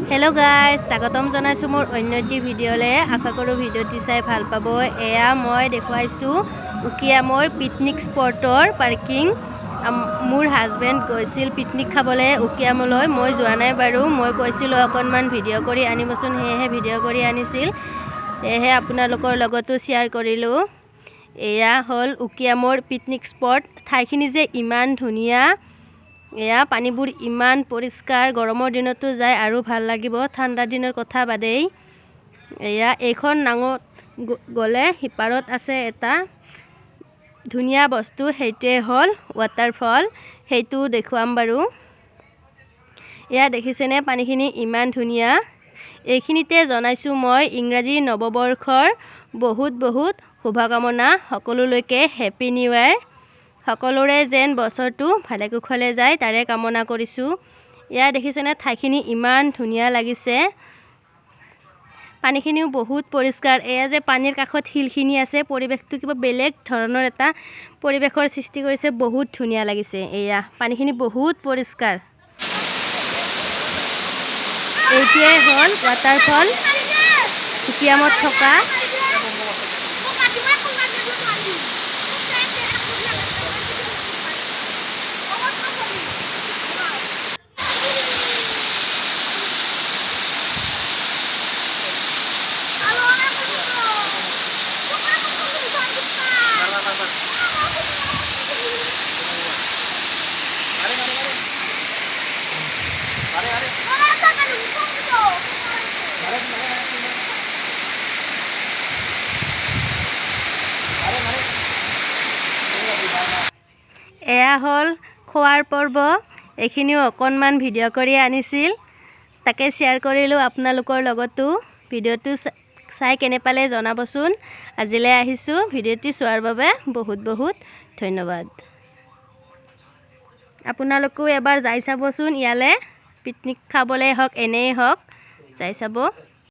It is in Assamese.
हेलो गाइस स्वागतम जनाइছো मोर अन्यटी ভিডিঅ'লে আশা কৰো ভিডিঅ'টি চাই ভাল পাব এয়া মই দেখুৱাইছো উকিয়ামৰ পিকনিক স্পটৰ পাৰ্কিং মোৰ হাজবেন্ড গৈছিল পিকনিক খাবলে উকিয়ামলৈ মই যোৱা নাই বাৰু মই কৈছিল অকনমান ভিডিঅ' কৰি আনিবচোন হেহে ভিডিঅ' কৰি আনিছিল এহে আপোনালোকৰ লগতো শেয়াৰ কৰিলো এয়া হল উকিয়ামৰ পিকনিক স্পট ঠাইখিনি যে ইমান ধুনিয়া এয়া পানীবোৰ ইমান পৰিষ্কাৰ গৰমৰ দিনতো যায় আৰু ভাল লাগিব ঠাণ্ডা দিনৰ কথা বাদেই এয়া এখন নাঙত গলে হিপাৰত আছে এটা ধুনিয়া বস্তু হেইতে হল ওয়াটাৰফল হেইটো দেখুৱাম বাৰু এয়া দেখিছেনে পানীখিনি ইমান ধুনিয়া এইখিনিতে জনাইছো মই ইংৰাজী নৱবৰ্ষৰ বহুত শুভকামনা সকলোলৈকে হেপী নিউ ইয়াৰ সকলোৰে যেন বছৰটো ভালে কুশলে যায় তাৰে কামনা কৰিছো ইয়া দেখিছেনে ঠাইখিনি ইমান ধুনিয়া লাগিছে পানীখিনিও বহুত পৰিষ্কাৰ এয়া যে পানীৰ কাষত হিলখিনি আছে পৰিবেশটো কিবা বেলেগ ধৰণৰ এটা পৰিবেশৰ সৃষ্টি কৰিছে বহুত ধুনিয়া লাগিছে এয়া পানীখিনি বহুত পৰিষ্কাৰ এইটোৱে হল ওয়াটাৰফল উকিয়ামত থকা এয়া হল খোৱাৰ পৰ্ব এখিনিও অকনমান ভিডিঅ' কৰি আনিছিল তাকে শেয়াৰ কৰিলো আপোনালোকৰ লগতো ভিডিঅ'টো চাই কেনে পালে জনাবচোন আজিলৈ আহিছো ভিডিঅ'টি চোৱাৰ বাবে বহুত ধন্যবাদ আপোনালোকো এবাৰ যাই চাবচোন ইয়ালে পিকনিক খাবলে হক এনেই হক যাই চাব